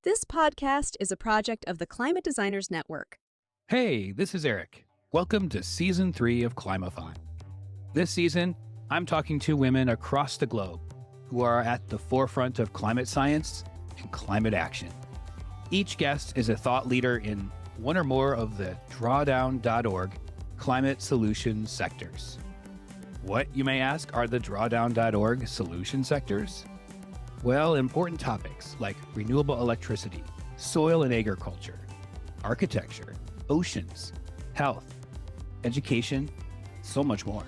This podcast is a project of the Climate Designers Network. Hey, this is Eric. Welcome to Season 3 of Climify. This season, I'm talking to women across the globe who are at the forefront of climate science and climate action. Each guest is a thought leader in one or more of the drawdown.org climate solution sectors. What, you may ask, are the drawdown.org solution sectors? Well, important topics like renewable electricity, soil and agriculture, architecture, oceans, health, education, so much more.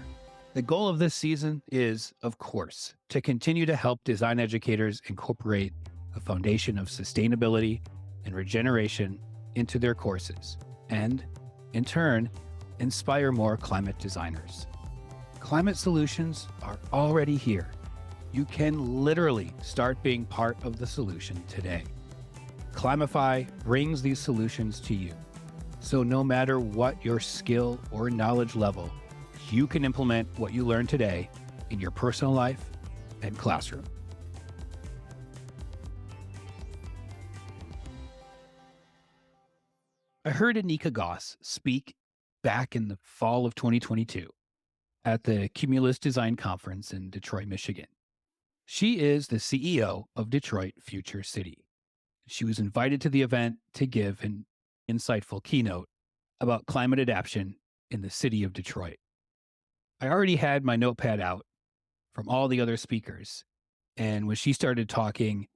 The goal of this season is, of course, to continue to help design educators incorporate a foundation of sustainability and regeneration into their courses and, in turn, inspire more climate designers. Climate solutions are already here. You can literally start being part of the solution today. Climify brings these solutions to you. So no matter what your skill or knowledge level, you can implement what you learn today in your personal life and classroom. I heard Anika Goss speak back in the fall of 2022 at the Cumulus Design Conference in Detroit, Michigan. She is the CEO of Detroit Future City. She was invited to the event to give an insightful keynote about climate adaptation in the city of Detroit. I already had my notepad out from all the other speakers, and when she started talking,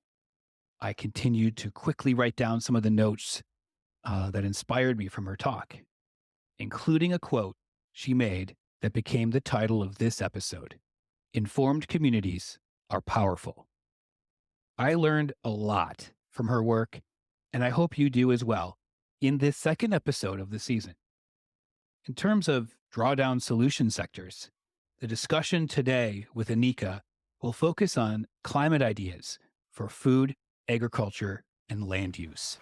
I continued to quickly write down some of the notes that inspired me from her talk, including a quote she made that became the title of this episode: Informed Communities are Powerful. I learned a lot from her work, and I hope you do as well in this second episode of the season. In terms of drawdown solution sectors, the discussion today with Anika will focus on climate ideas for food, agriculture, and land use.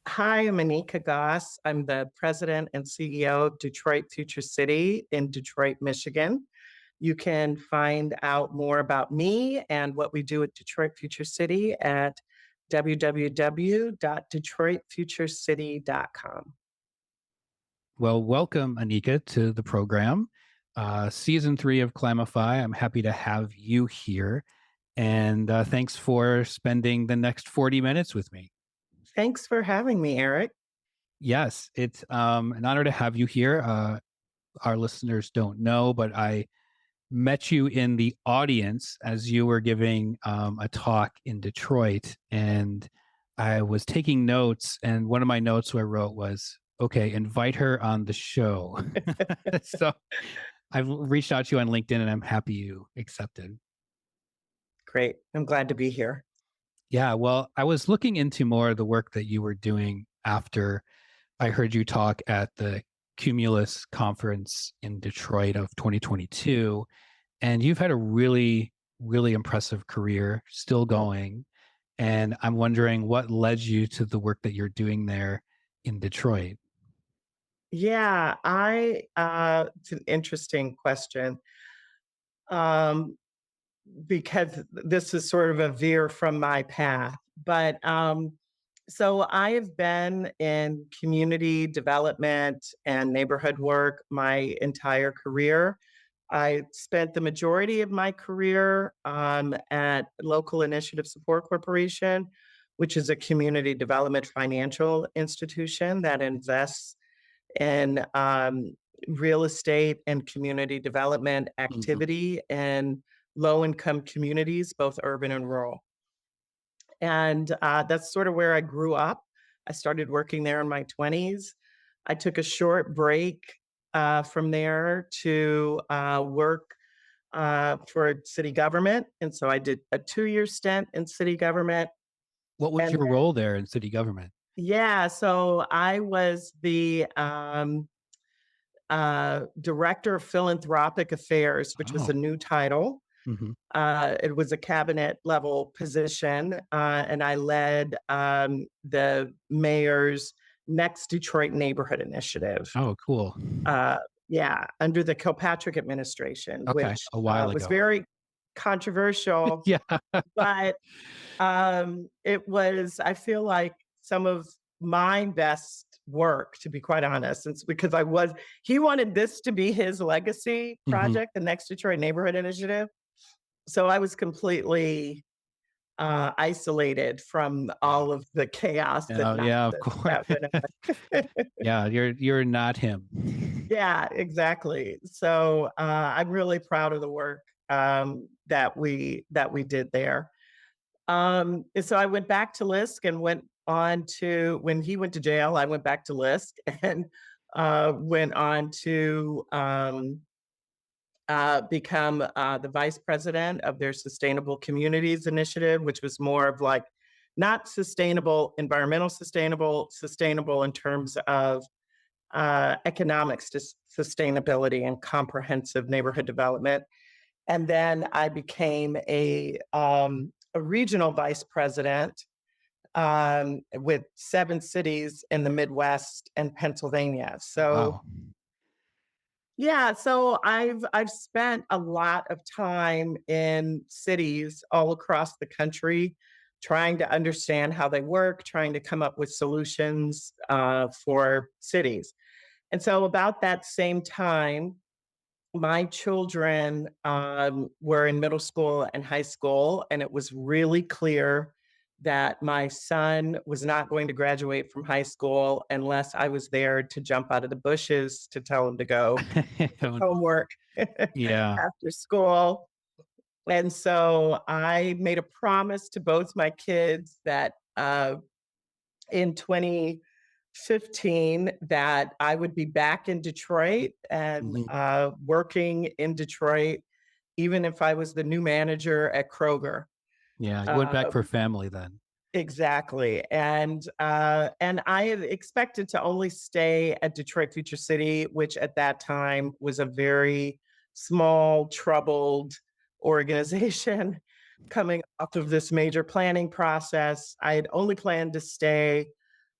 Hi, I'm Anika Goss. I'm the president and CEO of Detroit Future City in Detroit, Michigan. You can find out more about me and what we do at Detroit Future City at www.detroitfuturecity.com. Well, welcome, Anika, to the program. Season 3 of Climify. I'm happy to have you here. And thanks for spending the next 40 minutes with me. Thanks for having me, Eric. Yes, it's an honor to have you here. Our listeners don't know, but I met you in the audience as you were giving a talk in Detroit, and I was taking notes, and one of my notes I wrote was, okay, invite her on the show. So I've reached out to you on LinkedIn, and I'm happy you accepted. Great. I'm glad to be here. Yeah, well, I was looking into more of the work that you were doing after I heard you talk at the Cumulus conference in Detroit of 2022. And you've had a really, really impressive career still going. And I'm wondering what led you to the work that you're doing there in Detroit. Yeah, it's an interesting question. Because this is sort of a veer from my path. But so I have been in community development and neighborhood work my entire career. I spent the majority of my career at Local Initiative Support Corporation, which is a community development financial institution that invests in real estate and community development activity in low-income communities, both urban and rural. And that's sort of where I grew up. I started working there in my 20s. I took a short break from there to work for city government. And so I did a 2-year stint in city government. What was your role there in city government? Yeah, so I was the Director of Philanthropic Affairs, which was a new title. Mm-hmm. It was a cabinet level position, and I led the mayor's Next Detroit Neighborhood Initiative. Oh, cool. Yeah, under the Kilpatrick administration, Okay, which a while was ago. very controversial, Yeah. but it was, I feel like, some of my best work, to be quite honest. It's because he wanted this to be his legacy Mhm. project, the Next Detroit Neighborhood Initiative. So I was completely isolated from Yeah. all of the chaos and Yeah, yeah, of nonsense course. that went on. Yeah, you're not him. Yeah, exactly. So I'm really proud of the work that we did there. And so I went back to LISC and went on to when he went to jail, I went back to LISC and went on to become the vice president of their Sustainable Communities Initiative, which was more of like not sustainable, environmental sustainable in terms of economic sustainability and comprehensive neighborhood development. And then I became a regional vice president with 7 cities in the Midwest and Pennsylvania. So Wow. yeah, so I've spent a lot of time in cities all across the country trying to understand how they work, trying to come up with solutions for cities. And so about that same time, my children were in middle school and high school, and it was really clear that my son was not going to graduate from high school unless I was there to jump out of the bushes to tell him to go homework Yeah. after school. And so I made a promise to both my kids that in 2015 that I would be back in Detroit and Mhm. working in Detroit, even if I was the new manager at Kroger. Yeah, you went back for Um, family then. exactly, and I had expected to only stay at Detroit Future City, which at that time was a very small, troubled organization coming off of this major planning process. I had only planned to stay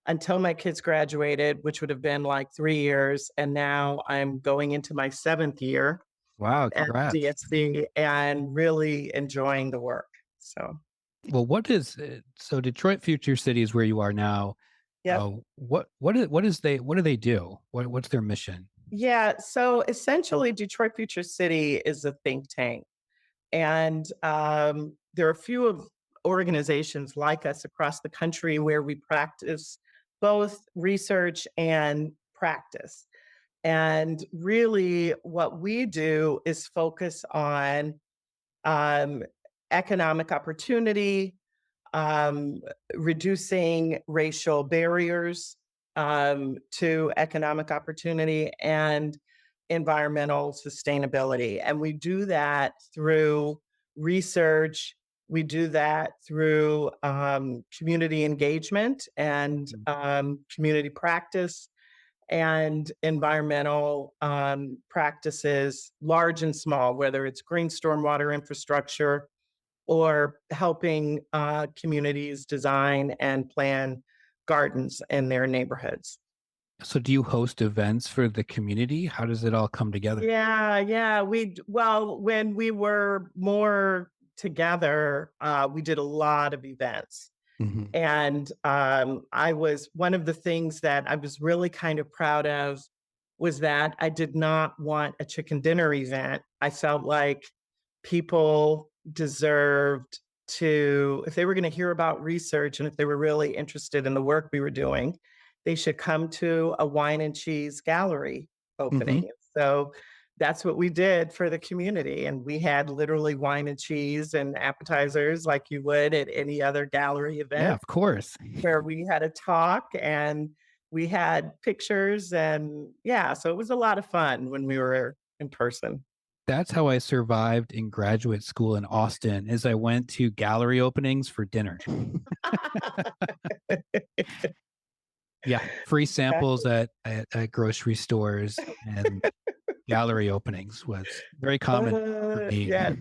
until my kids graduated, which would have been like 3 years, and now I'm going into my 7th year Wow, at congrats. DFC and really enjoying the work. So, Well, so Detroit Future City is where you are now. yep. What do they do? What's their mission? Yeah, so essentially Detroit Future City is a think tank, and there are a few of organizations like us across the country where we practice both research and practice. And really, what we do is focus on um, economic opportunity, um, reducing racial barriers to economic opportunity, and environmental sustainability. And we do that through research. We do that through community engagement and Mm. community practice and environmental practices, large and small, whether it's green stormwater infrastructure or helping communities design and plan gardens in their neighborhoods. So do you host events for the community? How does it all come together? Yeah, yeah. Well, when we were more together, we did a lot of events. Mhm. And I was one of the things that I was really kind of proud of was that I did not want a chicken dinner event. I felt like people deserved to, if they were going to hear about research and if they were really interested in the work we were doing, they should come to a wine and cheese gallery Mhm. opening. So that's what we did for the community. And we had literally wine and cheese and appetizers like you would at any other gallery Yeah, event of course. where we had a talk and we had pictures. And yeah, so it was a lot of fun when we were in person. That's how I survived in graduate school in Austin, is I went to gallery openings for dinner. Yeah, free samples Exactly. at grocery stores and gallery openings was very common for me. Yes.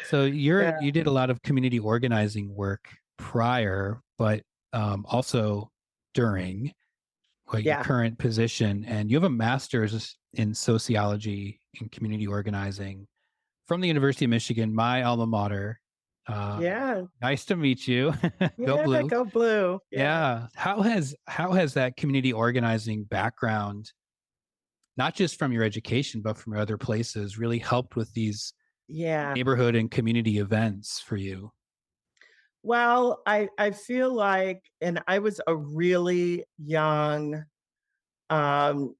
So Yeah. you did a lot of community organizing work prior, but also during. your Yeah. current position, and you have a master's in sociology and community organizing from the University of Michigan, my alma mater. Yeah. Nice to meet you. Go Yeah. blue. Go blue. Yeah. Yeah. How has that community organizing background, not just from your education, but from other places, really helped with these Yeah. neighborhood and community events for you? Well, I feel like, and I was a really young um,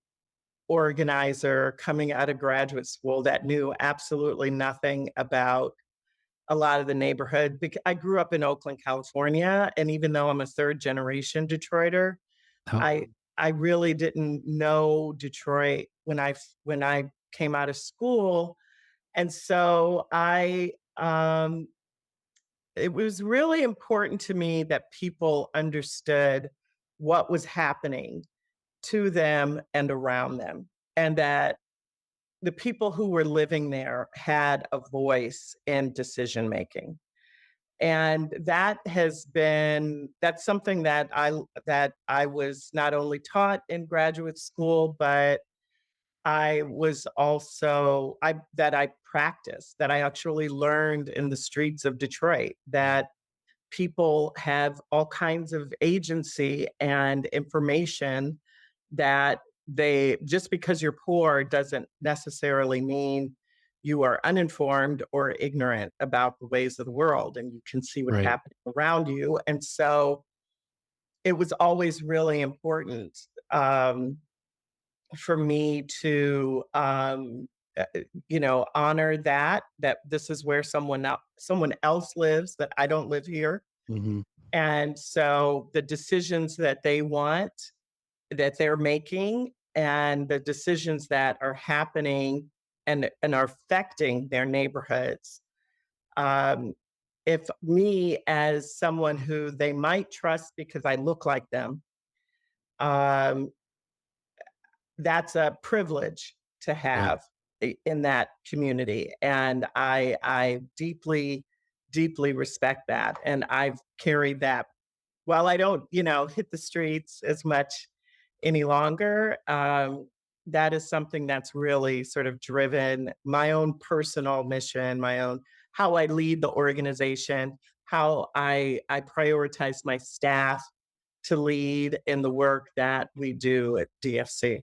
organizer coming out of graduate school that knew absolutely nothing about a lot of the neighborhood. I grew up in Oakland, California, and even though I'm a third generation Detroiter, I Oh, I really didn't know Detroit when I came out of school, and so it was really important to me that people understood what was happening to them and around them, and that the people who were living there had a voice in decision making. And that's something that I was not only taught in graduate school, but I was also I that I practiced, that I actually learned in the streets of Detroit, that people have all kinds of agency and information, that they just because you're poor doesn't necessarily mean you are uninformed or ignorant about the ways of the world, and you can see what's right. happening around you. And so it was always really important, um, for me to honor that this is where someone else lives, that I don't live here. Mhm. And so the decisions that they want, that they're making, and the decisions that are happening and are affecting their neighborhoods. Um, if me, as someone who they might trust because I look like them, um, that's a privilege to Yeah. have in that community, and I deeply, deeply respect that, and I've carried that. While I don't, hit the streets as much any longer, that is something that's really sort of driven my own personal mission, my own how I lead the organization, how I prioritize my staff to lead in the work that we do at DFC.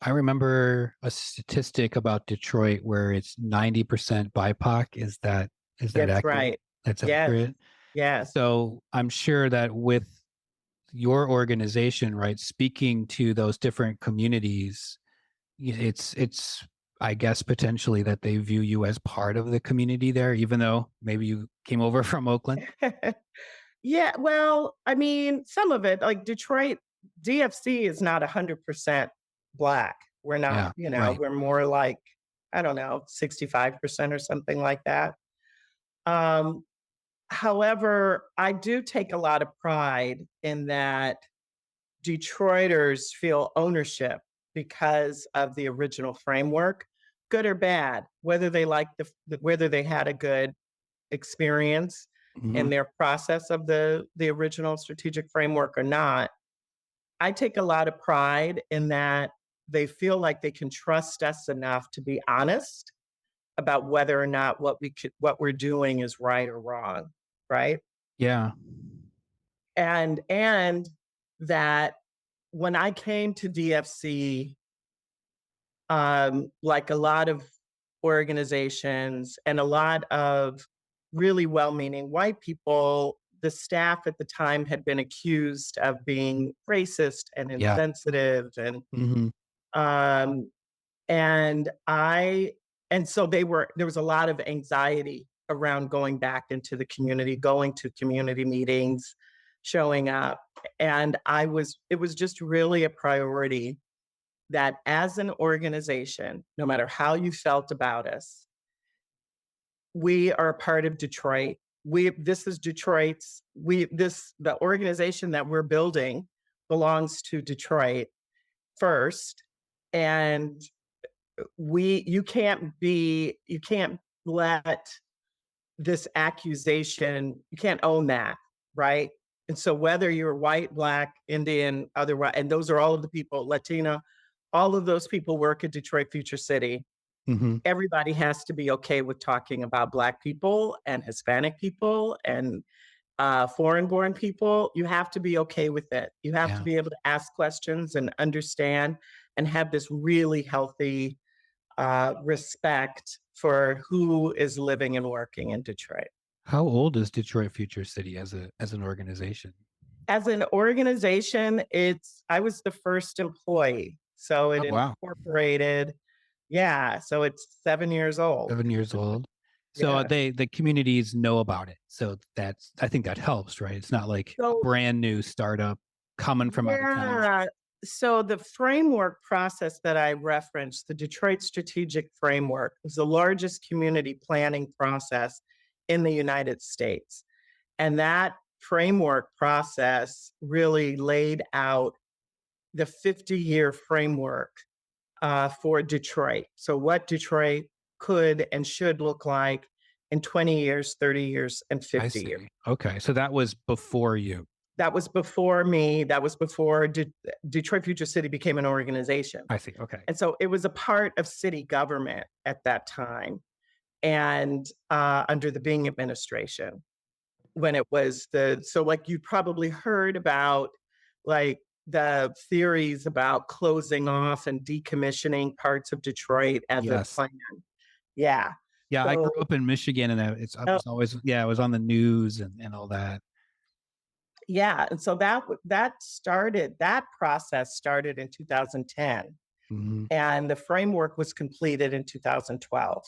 I remember a statistic about Detroit where it's 90% BIPOC. Is that That's accurate? right. That's Yes. accurate. Yes. So I'm sure that with your organization, right, speaking to those different communities, it's I guess potentially that they view you as part of the community there, even though maybe you came over from Oakland. Yeah, well, I mean, some of it, like Detroit, DFC is not 100% Black. We're not, Yeah, right. we're more like, I don't know, 65% or something like that. Um, However, I do take a lot of pride in that Detroiters feel ownership because of the original framework, good or bad, whether they like whether they had a good experience in Mhm. their process of the original strategic framework or not. I take a lot of pride in that they feel like they can trust us enough to be honest about whether or not what we're doing is right or wrong, right? Yeah. And that when I came to DFC, like a lot of organizations and a lot of really well-meaning white people, the staff at the time had been accused of being racist and Yeah. insensitive, Mhm. um, and I and so there was a lot of anxiety around going back into the community, going to community meetings, showing up, and it was just really a priority that as an organization, no matter how you felt about us, we are a part of Detroit. This is Detroit's we this the organization that we're building belongs to Detroit first. And we you can't let this accusation, you can't own that, right? And so whether you're white, black, Indian, otherwise, and those are all of the people, Latino, all of those people work at Detroit Future City. Hmm. Everybody has to be okay with talking about black people and Hispanic people and foreign born people. You have to be okay with it. You have to Yeah. be able to ask questions and understand and have this really healthy respect for who is living and working in Detroit. How old is Detroit Future City as an organization? As an organization, I was the first employee, so it Oh, wow. incorporated. Yeah, so it's 7 years old. 7 years old. So Yeah. the communities know about it. So I think that helps, right? It's not like a So brand new startup coming from out of town. yeah, so the framework process that I referenced, the Detroit Strategic Framework, is the largest community planning process in the United States. And that framework process really laid out the 50-year framework for Detroit. So, what Detroit could and should look like in 20 years, 30 years, and I 50 years. see. Okay. So that was before you. That was before me. That was before Detroit Future City became an organization. I see. Okay. And so it was a part of city government at that time and under the Bing administration when it was so like you probably heard about like the theories about closing off and decommissioning parts of Detroit as a Yes. plan. Yeah. Yeah. I grew So, up in Michigan and I uh, was always, yeah, I was on the news and all that. yeah. And so that process started in 2010 Mhm. and the framework was completed in 2012.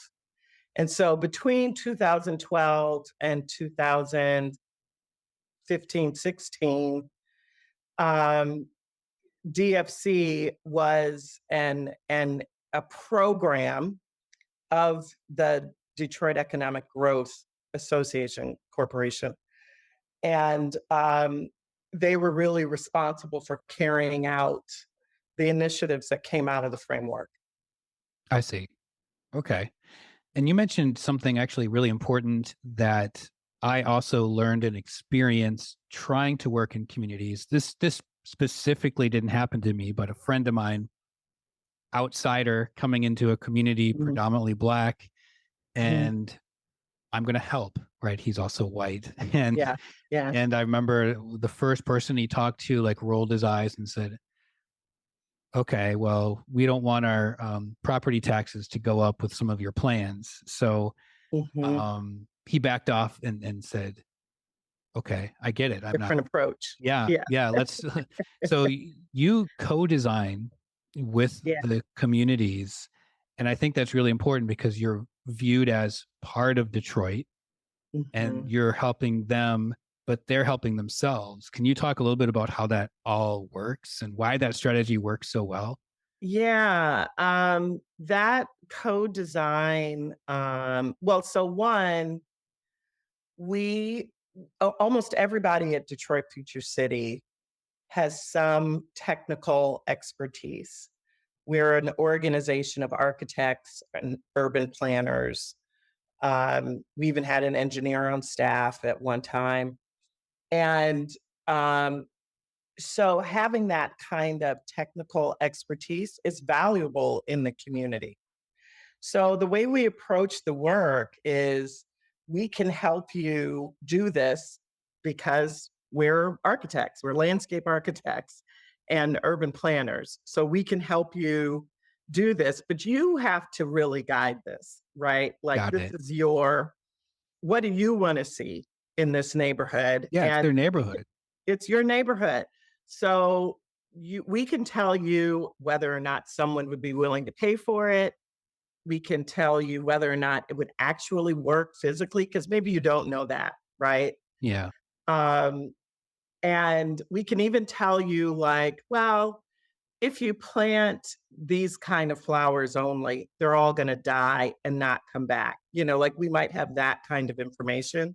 And so between 2012 and 2015, 16, um, DFC was an a program of the Detroit Economic Growth Association Corporation, and they were really responsible for carrying out the initiatives that came out of the framework. I see. Okay. And you mentioned something actually really important that I also learned and experienced trying to work in communities. This specifically didn't happen to me, but a friend of mine, outsider coming into a community Mhm, predominantly black, mhm. and I'm going to help, right? He's also white. And Yeah, yeah. and I remember the first person he talked to like rolled his eyes and said, "Okay, well, we don't want our property taxes to go up with some of your plans." So Mhm. he backed off and said, "Okay, I get it. I'm not." Different approach. Yeah, Yeah, yeah. Let's. So you co-design with yeah. the communities, and I think that's really important because you're viewed as part of Detroit, and Mhm. you're helping them, but they're helping themselves. Can you talk a little bit about how that all works and why that strategy works so well? Yeah, that co-design, well, so one, we almost everybody at Detroit Future City has some technical expertise. We're an organization of architects and urban planners. We even had an engineer on staff at one time. And um, so having that kind of technical expertise is valuable in the community. So the way we approach the work is we can help you do this because we're architects, we're landscape architects and urban planners. So we can help you do this, but you have to really guide this, right? Like Got this it. is what do you want to see in this neighborhood? Yeah, it's And their neighborhood. it's your neighborhood. So we can tell you whether or not someone would be willing to pay for it. We can tell you whether or not it would actually work physically, because maybe you don't know that, right? Yeah, Um, and we can even tell you, like, well, if you plant these kind of flowers only, they're all going to die and not come back. Like we might have that kind of information,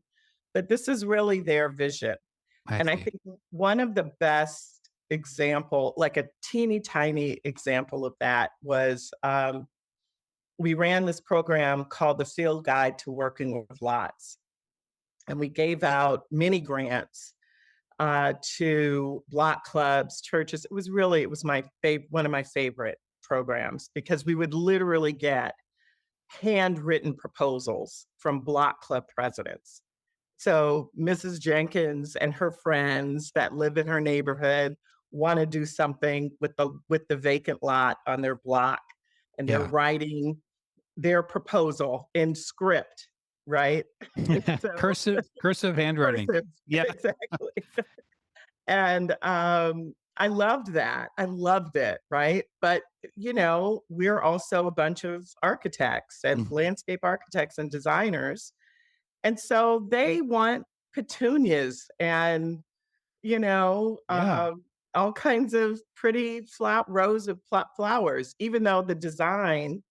but this is really their vision. I And I see. think one of the best example, like a teeny tiny example of that was we ran this program called the Field Guide to Working with Lots. And we gave out mini grants to block clubs, churches. It was my one of my favorite programs because we would literally get handwritten proposals from block club presidents. So Mrs. Jenkins and her friends that live in her neighborhood want to do something with the vacant lot on their block, and they're Yeah. writing their proposal in script, right? So Cursive handwriting. cursive, Yeah. exactly. And I loved that. I loved it, right? But we're also a bunch of architects and Mm. landscape architects and designers, and so they want petunias and, you know, Yeah. all kinds of pretty rows of flowers, even though the design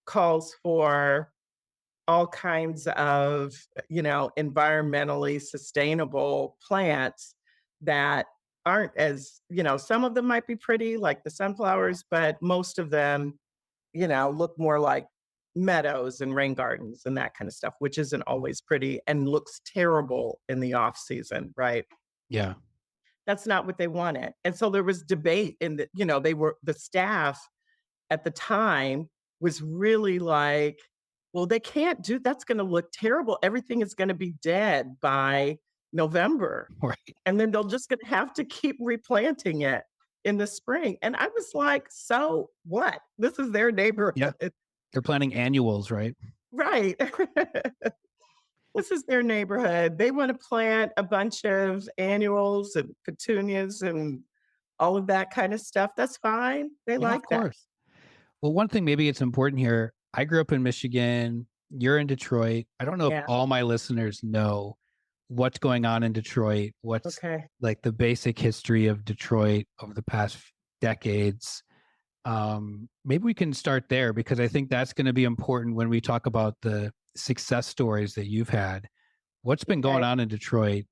calls for all kinds of, environmentally sustainable plants that aren't as, some of them might be pretty, like the sunflowers, but most of them, look more like meadows and rain gardens and that kind of stuff, which isn't always pretty and looks terrible in the off season, right? Yeah. That's not what they wanted. And so there was debate in the staff at the time was really like, well, they can't do that's going to look terrible. Everything is going to be dead by November. Right. And then they're just going to have to keep replanting it in the spring. And I was like, so what? This is their Yeah. neighborhood. They're planning annuals, right? Right. This is their neighborhood. They want to plant a bunch of annuals and petunias and all of that kind of stuff. That's fine. They Yeah, of like that. course. Well, one thing maybe it's important here. I grew up in Michigan. You're in Detroit. I don't know if Yeah. all my listeners know what's going on in Detroit, what's Okay. like the basic history of Detroit over the past decades. Maybe we can start there because I think that's going to be important when we talk about the success stories that you've had. What's been going Okay. on in Detroit?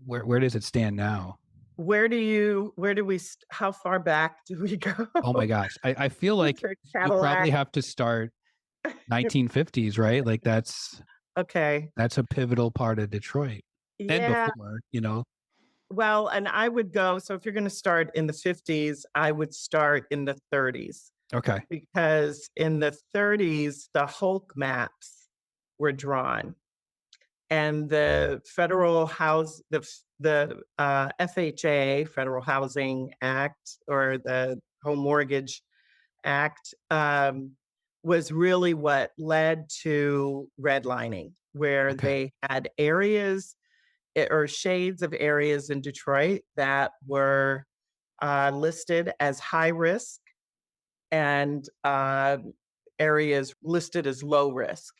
Where does it stand now? How far back do we go? Oh my gosh. I feel like Mr. you probably Cadillac. have to start 1950s, right? Like Okay. that's a pivotal part of Detroit and Yeah. before, Well, and I would go, so if you're gonna start in the '50s, I would start in the '30s, Okay. because in the '30s, the Hulk maps were drawn, and the FHA, Federal Housing Act, or the Home Mortgage Act, was really what led to redlining, where Okay. they had areas or shades of areas in Detroit that were listed as high risk and areas listed as low risk.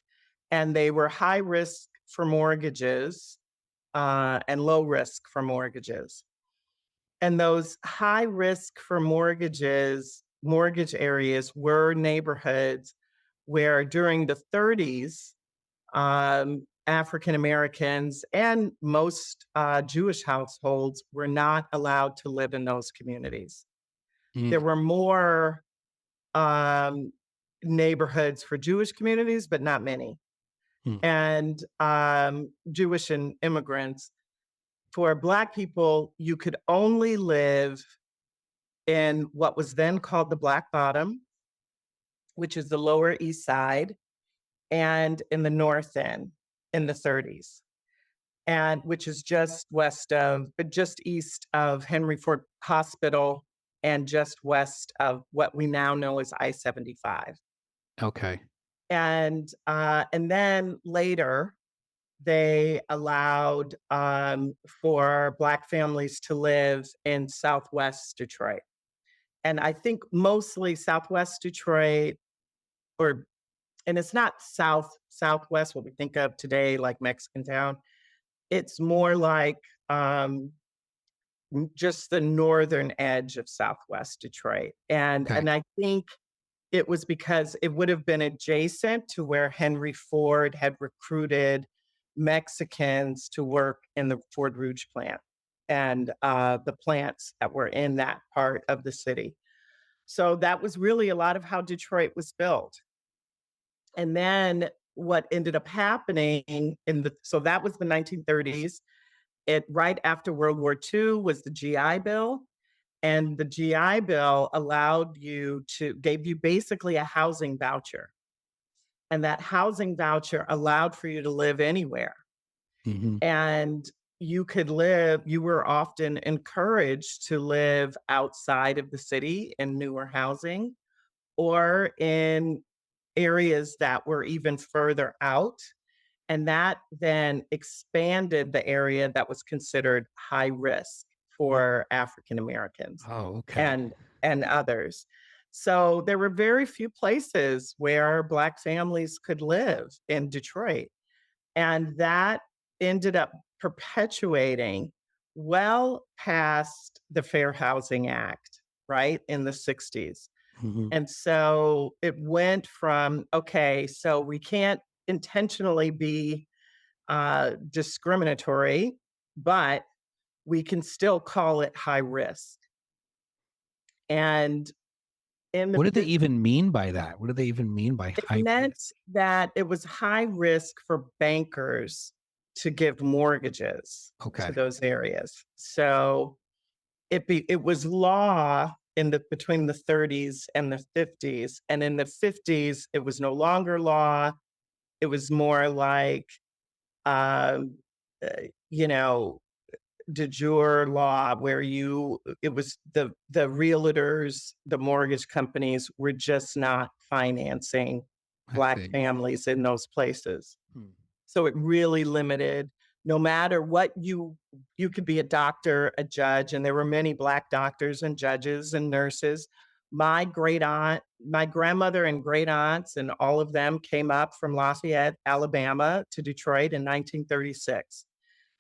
And they were high risk for mortgages and low risk for mortgages. And those high risk for mortgage areas were neighborhoods where during the '30s, African Americans and most Jewish households were not allowed to live in those communities. Mm, There were more um, neighborhoods for Jewish communities, but not many. mm. And Jewish and immigrants. For Black people, you could only live in what was then called the Black Bottom, which is the Lower East Side, and in the North End in the '30s. And which is just east of Henry Ford Hospital and just west of what we now know as I-75. Okay. And then later, they allowed for Black families to live in Southwest Detroit. And I think mostly Southwest Detroit, or and it's not Southwest, what we think of today, like Mexican Town. It's more like just the northern edge of Southwest Detroit. And Okay. and I think it was because it would have been adjacent to where Henry Ford had recruited Mexicans to work in the Ford Rouge plant and the plants that were in that part of the city. So that was really a lot of how Detroit was built. And then what ended up happening so that was the 1930s. it right after World War II was the GI Bill, and the GI Bill allowed you to gave you basically a housing voucher, and that housing voucher allowed for you to live anywhere. Hmm. And you were often encouraged to live outside of the city in newer housing or in areas that were even further out. And that then expanded the area that was considered high risk for African Americans Oh, okay. and and others. So there were very few places where Black families could live in Detroit. And that ended up perpetuating well past the Fair Housing Act, right, in the 60s. Hmm. And so it went from, okay, so we can't intentionally be discriminatory, but we can still call it high risk. And in the What do they fif- even mean by that? What do they even mean by it high meant risk? that it was high risk for bankers to give mortgages to Okay. those areas. So it was law in the between the 30s and the 50s, and in the 50s it was no longer law. It was more like um, uh, you know de jure law where it was the realtors, the mortgage companies were just not financing I Black see. families in those places. Hmm. So it really limited no matter what you could be a doctor, a judge, and there were many Black doctors and judges and nurses. My great aunt, my grandmother and great aunts, and all of them came up from Lafayette, Alabama to Detroit in 1936.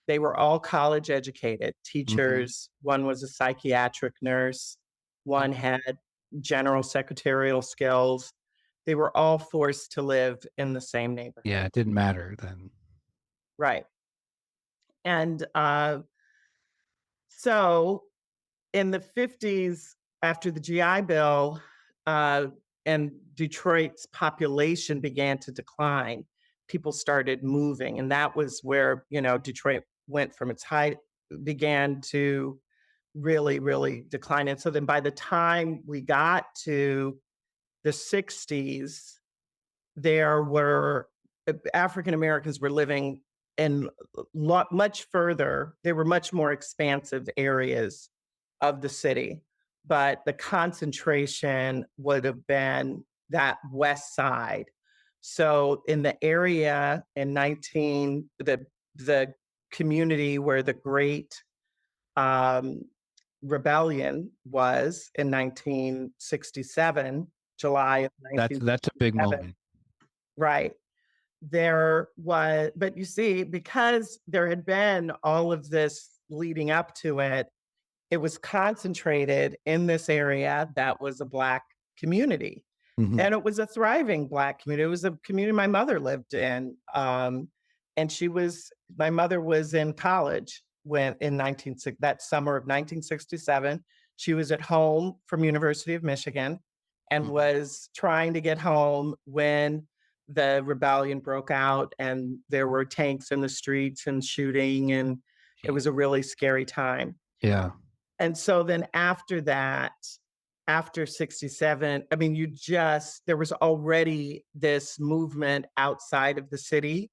They were all college educated Hmm. teachers. One was a psychiatric nurse, one had general secretarial skills. They were all forced to live in the same Yeah, neighborhood. it didn't matter then. Right. And so in the 50s, after the GI Bill, uh, and Detroit's population began to decline, people started moving. And that was where, Detroit went from its height, began to really, really decline. And so then by the time we got to the 60s, there were African Americans were living in much further. They were much more expansive areas of the city, but the concentration would have been that west side. So in the area in 19 the community where the Great um, Rebellion was in 1967, July of That's a big 1967, moment. right. But you see, because there had been all of this leading up to it, it was concentrated in this area that was a Black community. Hmm. And it was a thriving Black community. It was a community my mother lived in. And my mother was in college when that summer of 1967. She was at home from University of Michigan and Hmm. was trying to get home when the rebellion broke out and there were tanks in the streets and shooting, and it was a really scary time. Yeah. And so then after that, after 67, I mean, there was already this movement outside of the city.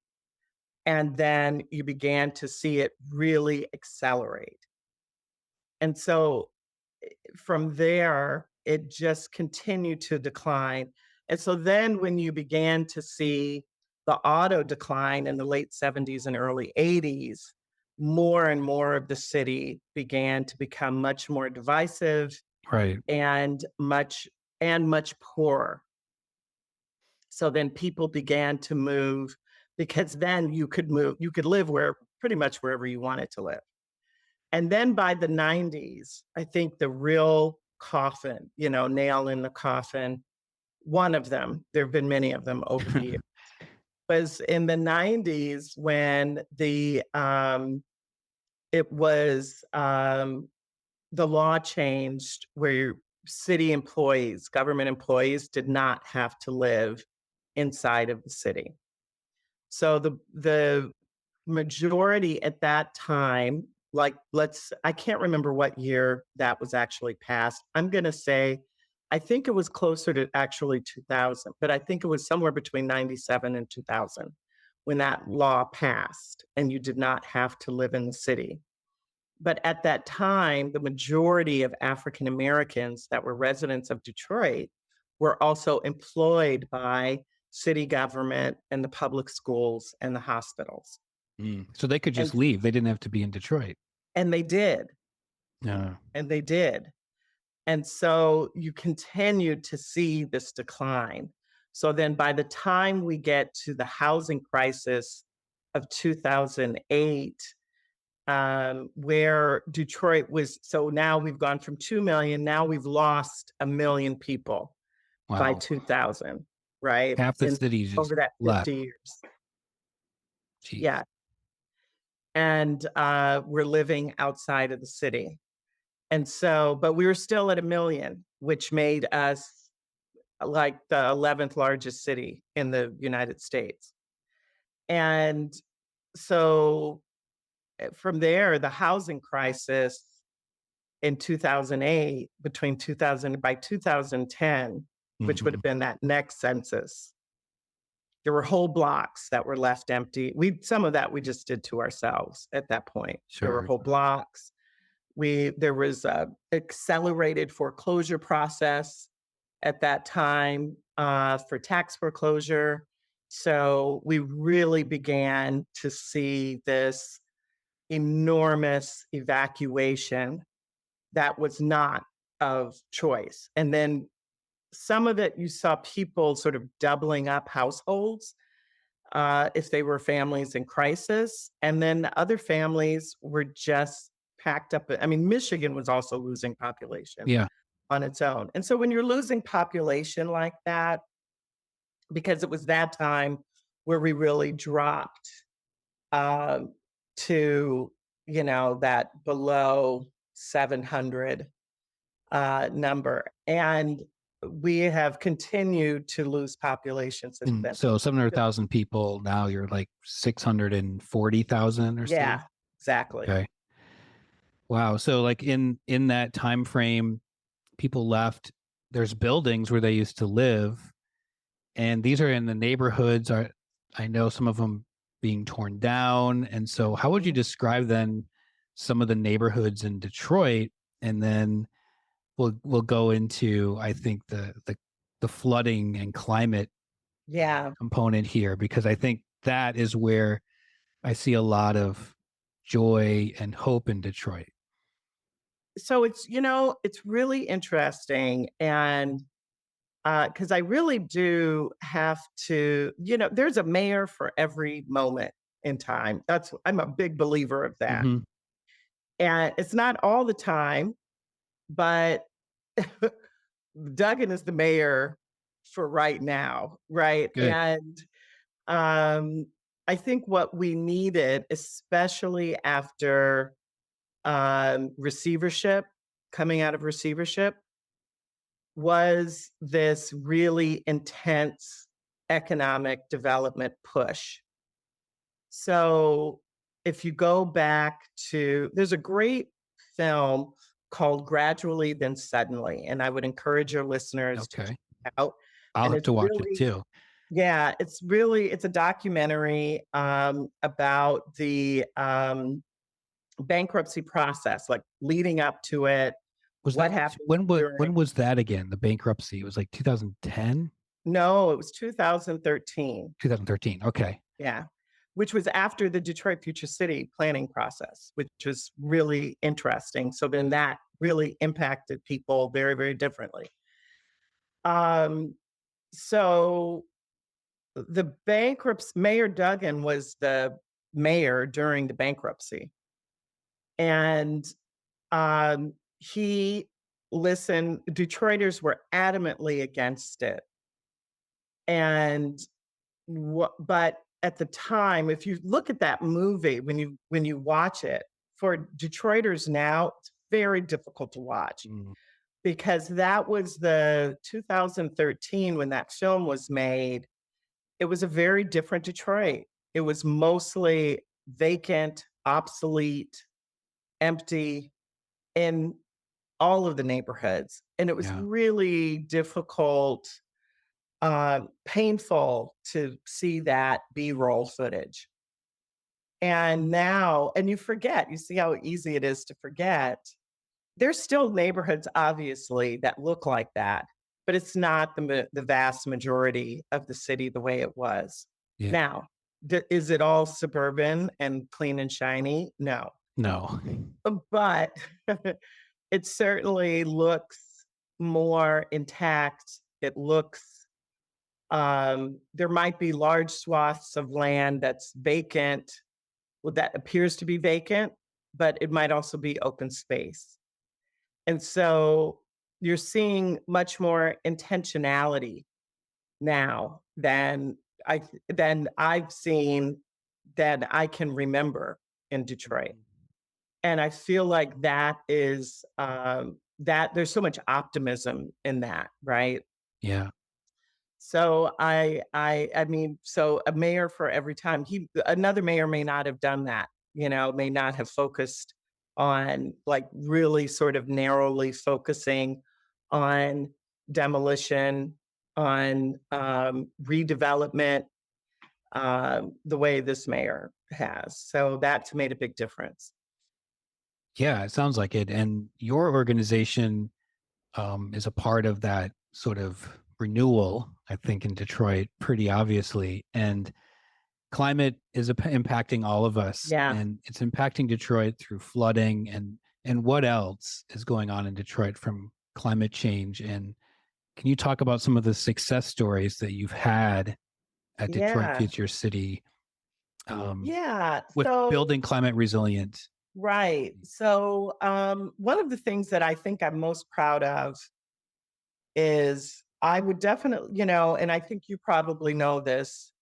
And then you began to see it really accelerate. And so from there, it just continued to decline. And so then when you began to see the auto decline in the late 70s and early 80s, more and more of the city began to become much more divisive Right. and much poorer. So then people began to move because then you could live pretty much wherever you wanted to live. And then by the 90s, I think the real coffin, nail in the coffin, one of them, there have been many of them over the years, was in the 90s when it was the law changed where city employees, government employees did not have to live inside of the city. So the majority at that time, like, I can't remember what year that was actually passed. I'm gonna say, I think it was closer to actually 2000, but I think it was somewhere between 97 and 2000 when that law passed and you did not have to live in the city. But at that time, the majority of African Americans that were residents of Detroit were also employed by city government and the public schools and the hospitals. So they could just And leave. They didn't have to be in Detroit. and they did, No. and they did. And so you continue to see this decline. So then by the time we get to the housing crisis of 2008, where Detroit was, so now we've gone from 2 million, now we've lost a million people by Wow. 2000, right? Half the In city just over that left. 50 years. Jeez. Yeah. And we're living outside of the city. And so, but we were still at a million, which made us like the 11th largest city in the United States. And so from there, the housing crisis in 2008, between 2000 by 2010, which would Mhm. have been that next census, there were whole blocks that were left empty. Some of that we just did to ourselves at that point. There were Sure. whole blocks. There was a accelerated foreclosure process at that time for tax foreclosure. So we really began to see this enormous evacuation that was not of choice. And then some of it, you saw people sort of doubling up households if they were families in crisis. And then other families were just packed up. I mean, Michigan was also losing population Yeah. on its own. And so when you're losing population like that, because it was that time where we really dropped um, to, that below 700 number. And we have continued to lose population since And then. so 700,000 people, now you're like 640,000 or so? Yeah, exactly. Okay. Wow. So like in that time frame, people left. There's buildings where they used to live, and these are in the neighborhoods. Are I know some of them being torn down, and so how would you Mhm. describe then some of the neighborhoods in Detroit? And then we'll go into I think the flooding and climate Yeah. component here because I think that is where I see a lot of joy and hope in Detroit. So it's really interesting. And because I really do have to, there's a mayor for every moment in time. I'm a big believer of that. Hmm. And it's not all the time, but Duggan is the mayor for right now, right? Good. And um, I think what we needed, especially after receivership, coming out of receivership, was this really intense economic development push. So if you go back to, there's a great film called Gradually Then Suddenly, and I would encourage your listeners to check Okay. it out. I'll And have it's to watch it really, too. yeah, it's a documentary about the bankruptcy process, like leading up to it, Was what that happened during. when was that again? The bankruptcy? It was like 2010, No, it was 2013. 2013. Okay. Yeah, which was after the Detroit Future City planning process, which was really interesting. So then that really impacted people very, very differently. Um, so the bankruptcy, Mayor Duggan was the mayor during the bankruptcy. And he listened, Detroiters were adamantly against it. And but at the time, if you look at that movie, when you watch it, for Detroiters now, it's very difficult to watch Mm. because that was the 2013 when that film was made. It was a very different Detroit. It was mostly vacant, obsolete, empty in all of the neighborhoods. And it was Yeah. really difficult, painful to see that B-roll footage. And now, and you forget, you see how easy it is to forget. There's still neighborhoods, obviously, that look like that, but it's not the vast majority of the city the way it was. Yeah. Now, is it all suburban and clean and shiny? No. No. But it certainly looks more intact. It looks, there might be large swaths of land that's vacant, well, that appears to be vacant, but it might also be open space. And so you're seeing much more intentionality now than I've seen that I can remember in Detroit. Mhm. And I feel like that is that there's so much optimism in that, right? Yeah. So I mean, so a mayor for every time another mayor may not have done that, may not have focused on like really sort of narrowly focusing on demolition, on redevelopment, the way this mayor has. So that's made a big difference. Yeah, it sounds like it. And your organization is a part of that sort of renewal, I think, in Detroit, pretty obviously. And climate is impacting all of us, Yeah. and it's impacting Detroit through flooding and what else is going on in Detroit from climate change. And can you talk about some of the success stories that you've had at Detroit Yeah. Future City um, Yeah. with So building climate resilient? right. So, one of the things that I think I'm most proud of is I would definitely, and I think you probably know this,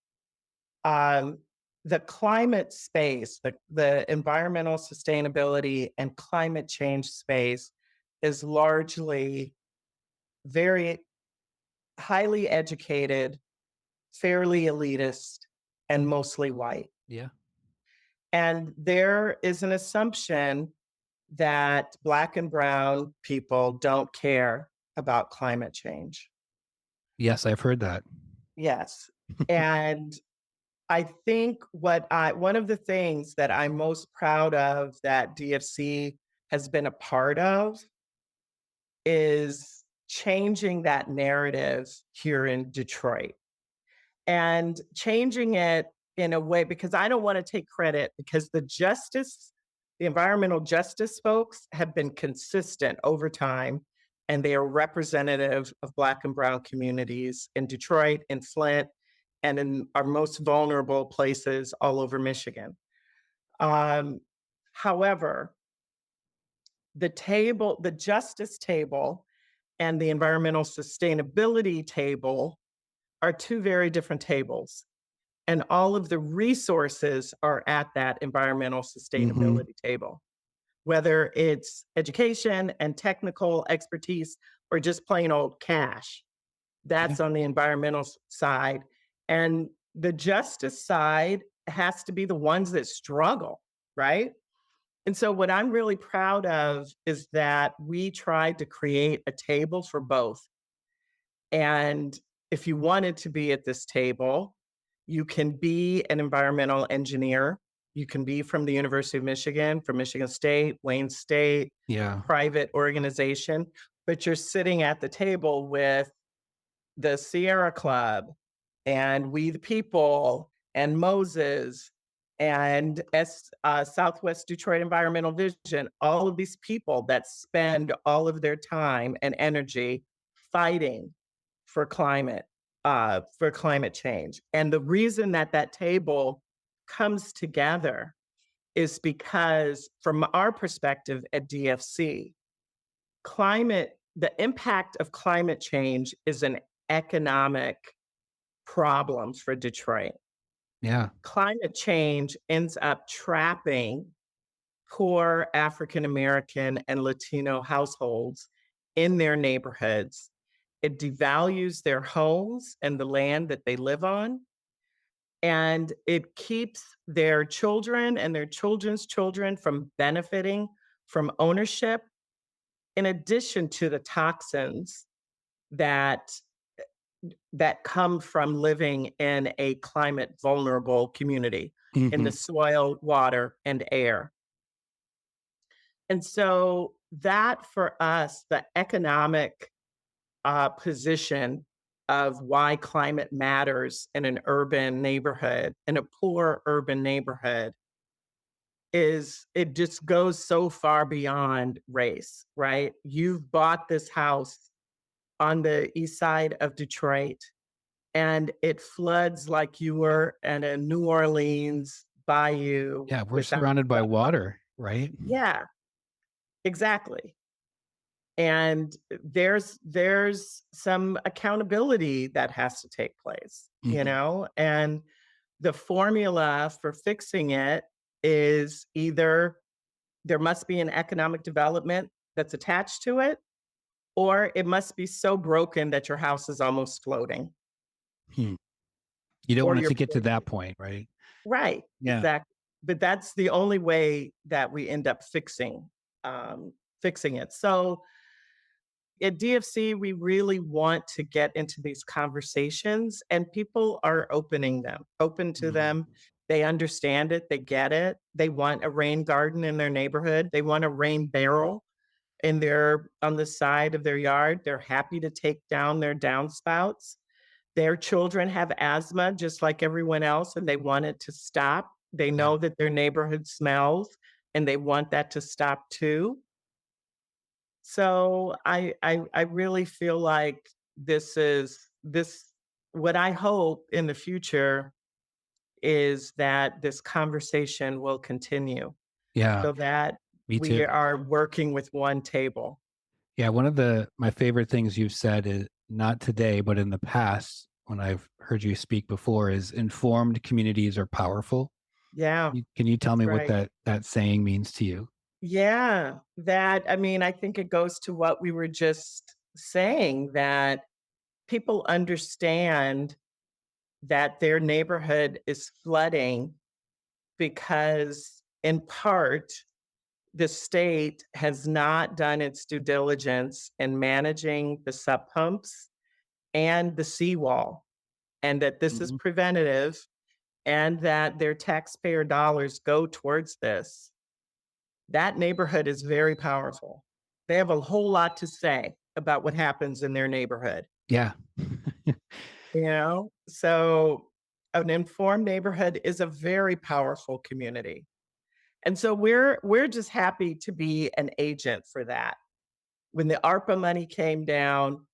um, the climate space, the environmental sustainability and climate change space is largely very highly educated, fairly elitist, and mostly white. Yeah. And there is an assumption that Black and Brown people don't care about climate change. Yes, I've heard that. Yes. And I think one of the things that I'm most proud of that DFC has been a part of is changing that narrative here in Detroit and changing it in a way because I don't want to take credit because the environmental justice folks have been consistent over time and they are representative of Black and Brown communities in Detroit, in Flint, and in our most vulnerable places all over Michigan. Um, However, the justice table and the environmental sustainability table are two very different tables. And all of the resources are at that environmental Hmm. sustainability table, whether it's education and technical expertise or just plain old cash. Yeah. That's on the environmental side. And the justice side has to be the ones that struggle, right? And so, what I'm really proud of is that we tried to create a table for both. And if you wanted to be at this table, you can be an environmental engineer. You can be from the University of Michigan, from Michigan State, Wayne State, Yeah. private organization, but you're sitting at the table with the Sierra Club and We the People and Moses and Southwest Detroit Environmental Vision, all of these people that spend all of their time and energy fighting for climate change. And the reason that that table comes together is because, from our perspective at DFC, the impact of climate change is an economic problem for Detroit. Yeah. Climate change ends up trapping poor African American and Latino households in their neighborhoods. It devalues their homes and the land that they live on. and it keeps their children and their children's children from benefiting from ownership, in addition to the toxins that come from living in a climate vulnerable community in the Hmm. soil, water, and air. And so that for us, the economic position of why climate matters in an urban neighborhood, in a poor urban neighborhood, is it just goes so far beyond race, right? You've bought this house on the east side of Detroit and it floods like you were in a New Orleans bayou Yeah, we're without surrounded by flood. water, right? Yeah, exactly. And there's some accountability that has to take place, Hmm. and the formula for fixing it is either there must be an economic development that's attached to it, or it must be so broken that your house is almost floating Hmm. You don't or want it you're to get to poor. that point, right? Right, Yeah. exactly. But that's the only way that we end up fixing it. So at DFC, we really want to get into these conversations, and people are open to Mhm. them. They understand it, they get it. They want a rain garden in their neighborhood. They want a rain barrel in their on the side of their yard. They're happy to take down their downspouts. Their children have asthma just like everyone else, and they want it to stop. They Yeah. know that their neighborhood smells, and they want that to stop too. So I really feel like this what I hope in the future is that this conversation will continue Yeah. so that Me we too. are working with one table. Yeah. One of my favorite things you've said is not today, but in the past, when I've heard you speak before, is informed communities are powerful. Yeah, Can you tell that's me what right. that saying means to you? Yeah, that I mean, I think it goes to what we were just saying, that people understand that their neighborhood is flooding because, in part, the state has not done its due diligence in managing the sub pumps and the seawall, and that this is Mhm. preventative and that their taxpayer dollars go towards this. That neighborhood is very powerful. They have a whole lot to say about what happens in their neighborhood, Yeah. you know? So, an informed neighborhood is a very powerful community. And so we're just happy to be an agent for that. When the ARPA money came down,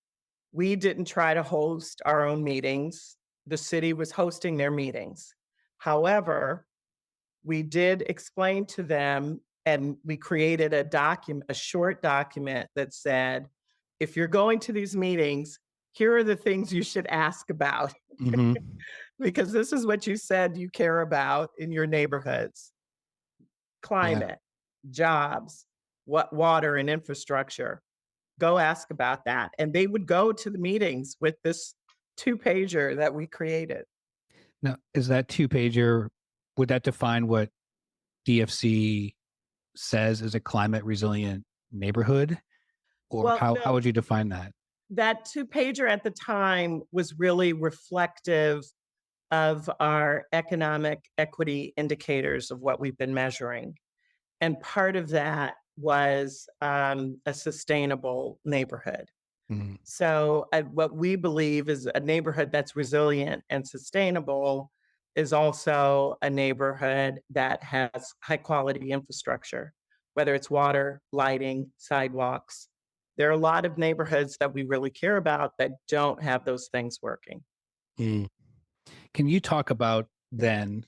we didn't try to host our own meetings. The city was hosting their meetings. However, we did explain to them and we created a short document that said, if you're going to these meetings, here are the things you should ask about Hmm. because this is what you said you care about in your neighborhoods: Yeah. climate, jobs, what water and infrastructure. Go ask about that. And they would go to the meetings with this two-pager that we created. Now, is that two pager, would that define what DFC says is a climate resilient neighborhood? Or Well, how no, would you define that? that two-pager at the time was really reflective of our economic equity indicators of what we've been measuring. And part of that was a sustainable neighborhood. Mhm. So, what we believe is a neighborhood that's resilient and sustainable is also a neighborhood that has high quality infrastructure, whether it's water, lighting, sidewalks. There are a lot of neighborhoods that we really care about that don't have those things working. Mm. Can you talk about then,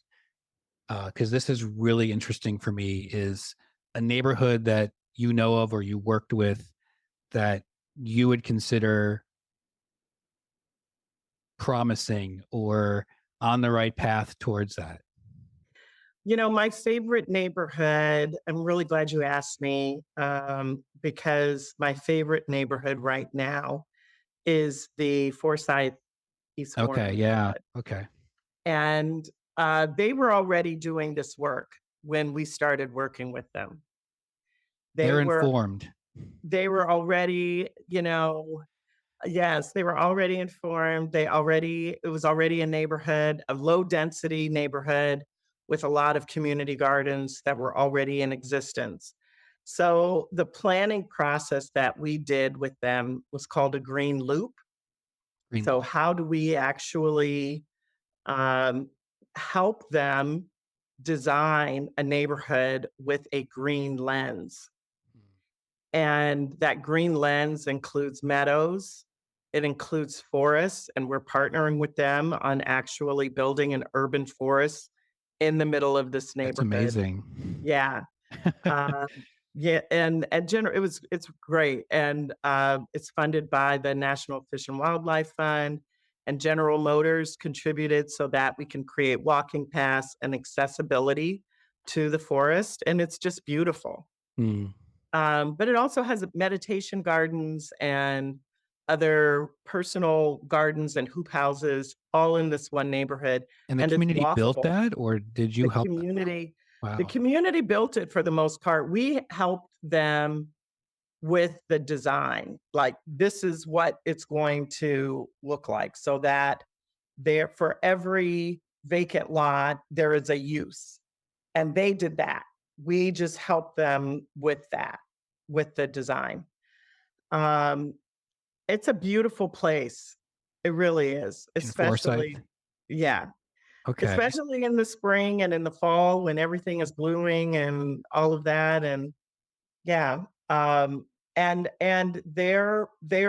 because this is really interesting for me, is a neighborhood that you know of or you worked with that you would consider promising or on the right path towards that? My favorite neighborhood, I'm really glad you asked me, because my favorite neighborhood right now is the Forsyth East Warren Okay, yeah, neighborhood. okay. And they were already doing this work when we started working with them. They They're were informed. they were already, yes, they were already informed. It was already a neighborhood, a low density neighborhood with a lot of community gardens that were already in existence. So the planning process that we did with them was called a green loop. Green. So how do we actually um, help them design a neighborhood with a green lens? And that green lens includes meadows, it includes forests, and we're partnering with them on actually building an urban forest in the middle of this That's neighborhood. amazing. Yeah. Um, yeah, it's great, and it's funded by the National Fish and Wildlife Fund, and General Motors contributed so that we can create walking paths and accessibility to the forest, and it's just beautiful. Mm. But it also has meditation gardens and other personal gardens and hoop houses all in this one neighborhood, And the and it's community built walkable. that, or did you The help them? community the Wow. community built it for the most part. We helped them with the design. Like, this is what it's going to look like so that there for every vacant lot, there is a use. And they did that. We just helped them with that, with the design. Um, it's a beautiful place. It really is, In Forsyth? yeah, Okay. especially in the spring and in the fall when everything is blooming and all of that, and yeah, and they're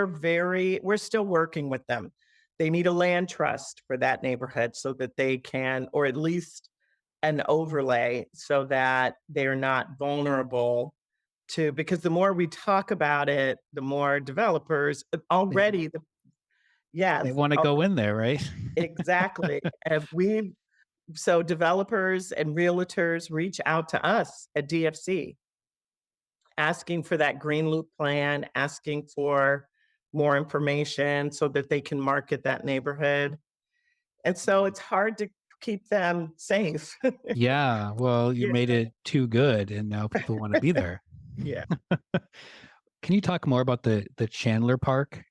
very we're still working with them. They need a land trust for that neighborhood so that they can, or at least an overlay so that they're not vulnerable to, because the more we talk about it, the more developers They already the they yes, wanna go in there, right? exactly. And we so developers and realtors reach out to us at DFC asking for that green loop plan, asking for more information so that they can market that neighborhood. And so it's hard to keep them safe. Yeah, well, you Yeah. made it too good, and now people wanna be there. Yeah. Can you talk more about the Chandler Park,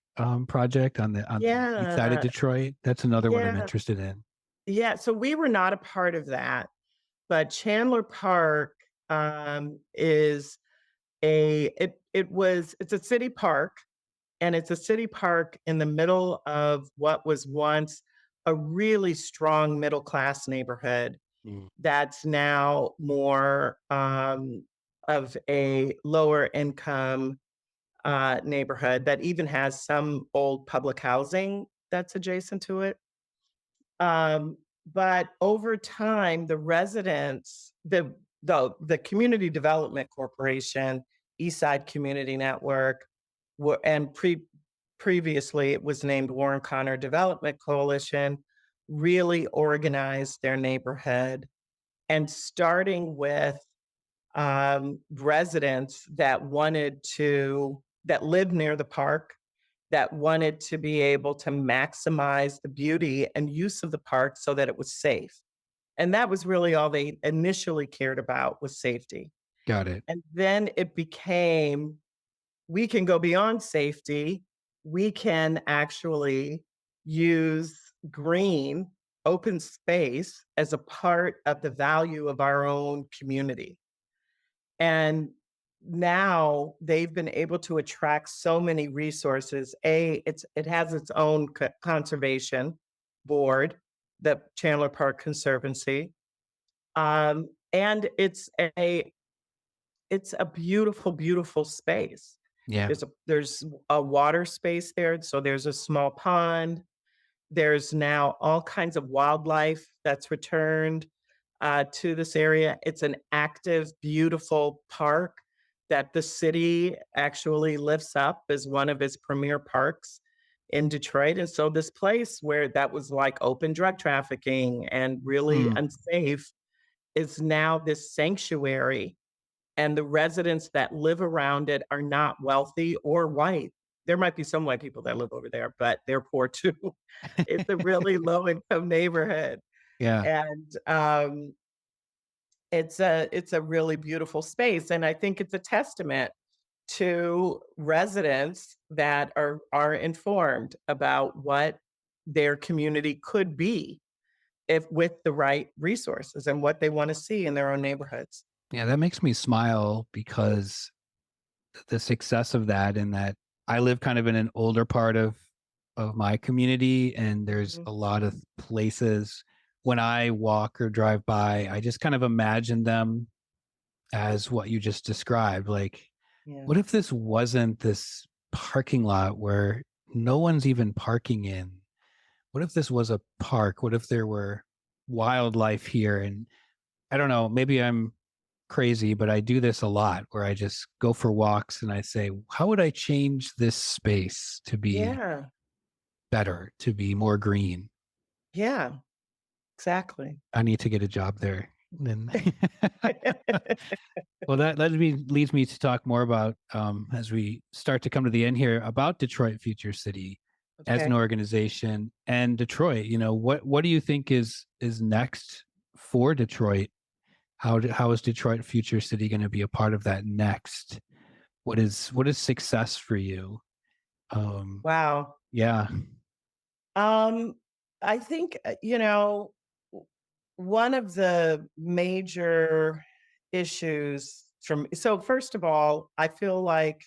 project on the east side of Yeah. Detroit? That's another one I'm Yeah. interested in. Yeah. So we were not a part of that, but Chandler Park is it's a city park, and it's a city park in the middle of what was once a really strong middle class neighborhood Mm. that's now more of a lower income neighborhood that even has some old public housing that's adjacent to it. Um, but over time, the residents, the Community Development Corporation, Eastside Community Network, and previously it was named Warren Connor Development Coalition, really organized their neighborhood, and starting with residents that lived near the park, that wanted to be able to maximize the beauty and use of the park so that it was safe. And that was really all they initially cared about, was safety. Got it. And then it became, we can go beyond safety. We can actually use green, open space as a part of the value of our own community. And now they've been able to attract so many resources. It has its own conservation board, the Chandler Park Conservancy, and it's a beautiful, beautiful space. Yeah. There's a water space there, so there's a small pond. There's now all kinds of wildlife that's returned to this area. It's an active, beautiful park that the city actually lifts up as one of its premier parks in Detroit. And so this place where that was like open drug trafficking and really Mm. unsafe is now this sanctuary. And the residents that live around it are not wealthy or white. There might be some white people that live over there, but they're poor too. It's a really low income neighborhood. Yeah. And it's a really beautiful space, and I think it's a testament to residents that are informed about what their community could be if with the right resources and what they want to see in their own neighborhoods. Yeah, that makes me smile because the success of that and that I live kind of in an older part of my community and there's Mhm. a lot of places when I walk or drive by, I just kind of imagine them as what you just described. Like, Yeah. what if this wasn't this parking lot where no one's even parking in? What if this was a park? What if there were wildlife here? And I don't know, maybe I'm crazy, but I do this a lot where I just go for walks and I say, how would I change this space to be Yeah. better, to be more green? Yeah. Exactly. I need to get a job there. Then, well, leads me to talk more about as we start to come to the end here about Detroit Future City as an Okay. organization and Detroit. You know, what do you think is next for Detroit? How is Detroit Future City going to be a part of that next? What is success for you? Um, Wow. yeah. Um, I think, w- one of the major issues from so first of all, I feel like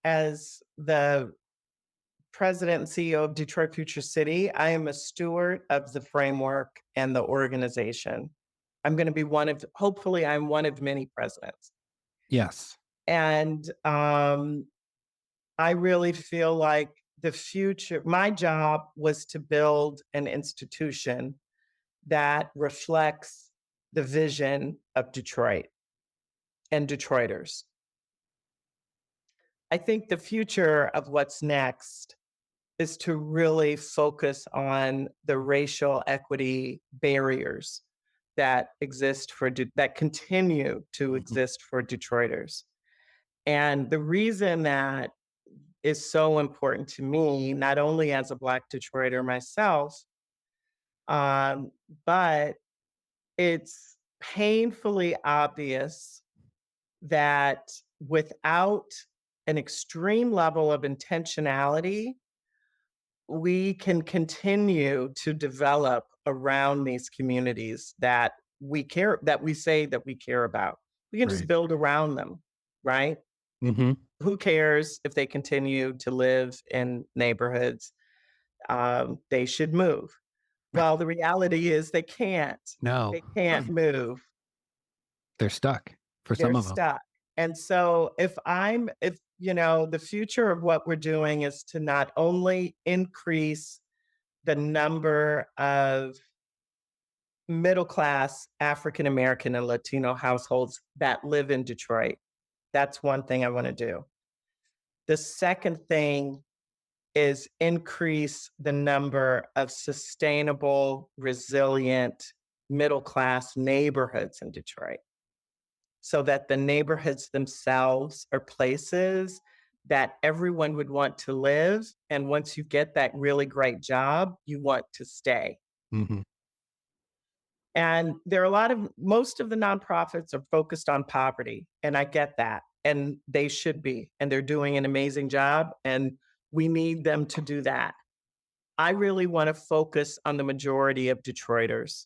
as the president and CEO of Detroit Future City, I am a steward of the framework and the organization. I'm going to be hopefully, I'm one of many presidents. Yes. And I really feel like my job was to build an institution that reflects the vision of Detroit and Detroiters. I think the future of what's next is to really focus on the racial equity barriers that continue to Mhm. exist for Detroiters. And the reason that is so important to me, not only as a Black Detroiter myself, um, but it's painfully obvious that without an extreme level of intentionality, we can continue to develop around these communities that we say that we care about. We can just Right. build around them, right? Hmm. Who cares if they continue to live in neighborhoods? They should move. Well, the reality is they can't. No, They can't move. they're stuck for They're some of them. stuck. And so if the future of what we're doing is to not only increase the number of middle class African American and Latino households that live in Detroit. That's one thing I want to do. The second thing is increase the number of sustainable, resilient, middle class neighborhoods in Detroit so that the neighborhoods themselves are places that everyone would want to live. And once you get that really great job, you want to stay. Hmm. And there are most of the nonprofits are focused on poverty, and I get that. And they should be, and they're doing an amazing job, and we need them to do that. I really want to focus on the majority of Detroiters.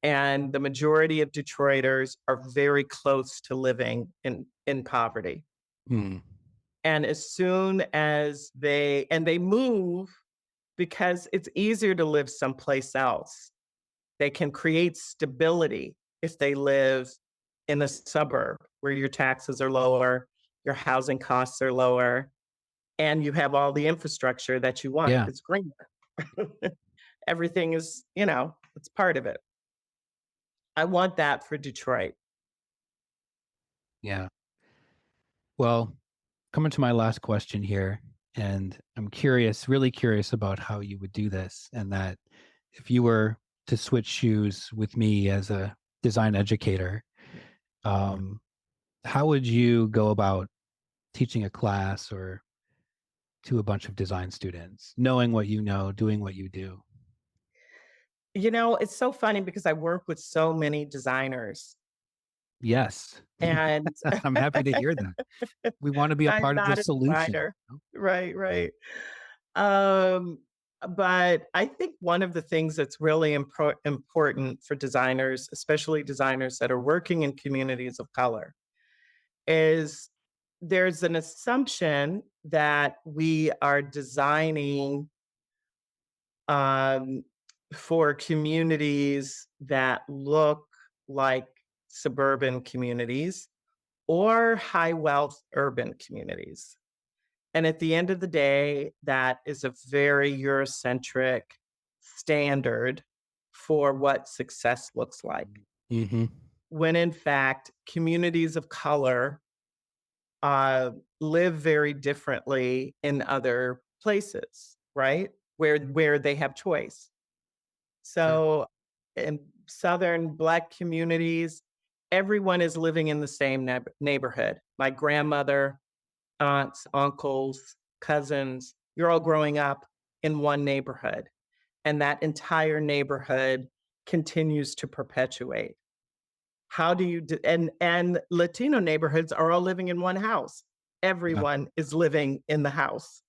And the majority of Detroiters are very close to living in poverty. Mm. And as soon as they move because it's easier to live someplace else. They can create stability if they live in a suburb where your taxes are lower, your housing costs are lower, and you have all the infrastructure that you want. Yeah. It's greener. Everything is, it's part of it. I want that for Detroit. Yeah. Well, coming to my last question here, and I'm curious, really curious about how you would do this, and that if you were to switch shoes with me as a design educator, um, how would you go about teaching a class or to a bunch of design students, knowing what you know, doing what you do? It's so funny because I work with so many designers Yes. and I'm happy to hear that. We want to be a I'm part of the not a solution. designer. Right, right. Um, but I think one of the things that's really important for designers, especially designers that are working in communities of color, is there's an assumption that we are designing um, for communities that look like suburban communities or high wealth urban communities. And at the end of the day, that is a very Eurocentric standard for what success looks like. Mm-hmm. When in fact, communities of color uh, live very differently in other places, right? Where they have choice. Sure. So in Southern Black communities, everyone is living in the same neighborhood. My grandmother, aunts, uncles, cousins, you're all growing up in one neighborhood. And that entire neighborhood continues to perpetuate. How do you do and Latino neighborhoods are all living in one house. Yeah. Everyone is living in the house.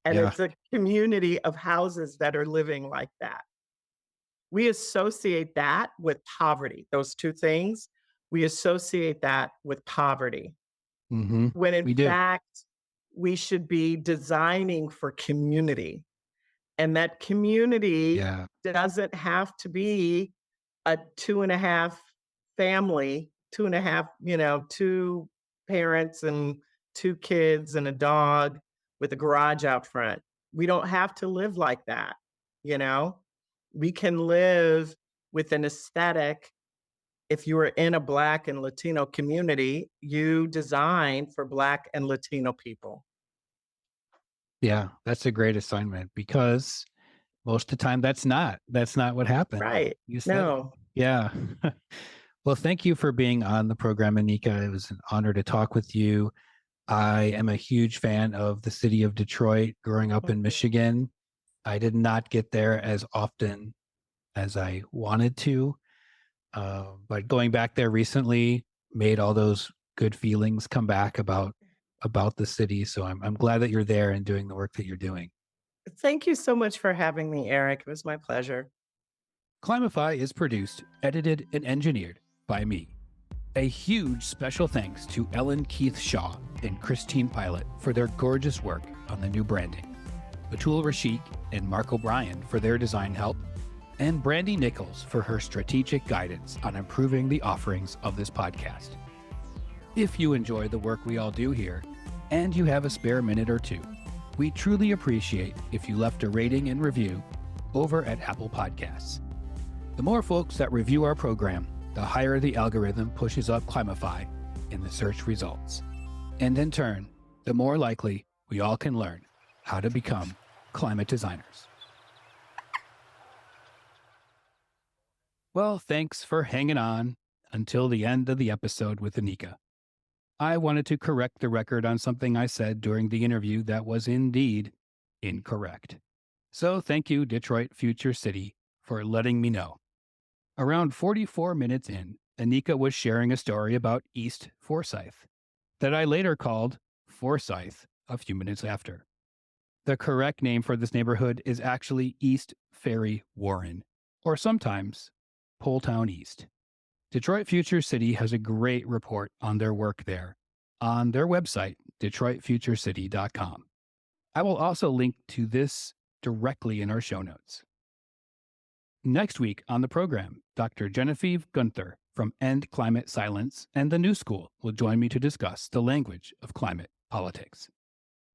And Yeah. it's a community of houses that are living like that. We associate that with poverty, those 2 things. We associate that with poverty, Mm-hmm. when in We do. fact, we should be designing for community. And that community Yeah. doesn't have to be a 2 and a half family, 2 and a half, 2 parents and 2 kids and a dog with a garage out front. We don't have to live like that, you know? We can live with an aesthetic. If you are in a Black and Latino community, you design for Black and Latino people. Yeah. That's a great assignment because most of the time that's not what happened. Right. You said it. No. Yeah. Well, thank you for being on the program, Anika. It was an honor to talk with you. I am a huge fan of the city of Detroit. Growing up in Mhm. Michigan, I did not get there as often as I wanted to. But going back there recently made all those good feelings come back about the city. So I'm glad that you're there and doing the work that you're doing. Thank you so much for having me, Eric. It was my pleasure. Climify is produced, edited, and engineered by me. A huge special thanks to Ellen Keith Shaw and Christine Pilot for their gorgeous work on the new branding, Batul Rashik and Mark O'Brien for their design help, and Brandy Nichols for her strategic guidance on improving the offerings of this podcast. If you enjoy the work we all do here, and you have a spare minute or two, we truly appreciate if you left a rating and review over at Apple Podcasts. The more folks that review our program, the higher the algorithm pushes up Climify in the search results. And in turn, the more likely we all can learn how to become climate designers. Well, thanks for hanging on until the end of the episode with Anika. I wanted to correct the record on something I said during the interview that was indeed incorrect. So thank you, Detroit Future City, for letting me know. Around 44 minutes in, Anika was sharing a story about East Forsyth that I later called Forsyth a few minutes after. The correct name for this neighborhood is actually East Ferry Warren, or sometimes Poletown East. Detroit Future City has a great report on their work there on their website, DetroitFutureCity.com. I will also link to this directly in our show notes. Next week on the program, Dr. Genevieve Gunther from End Climate Silence and the New School will join me to discuss the language of climate politics.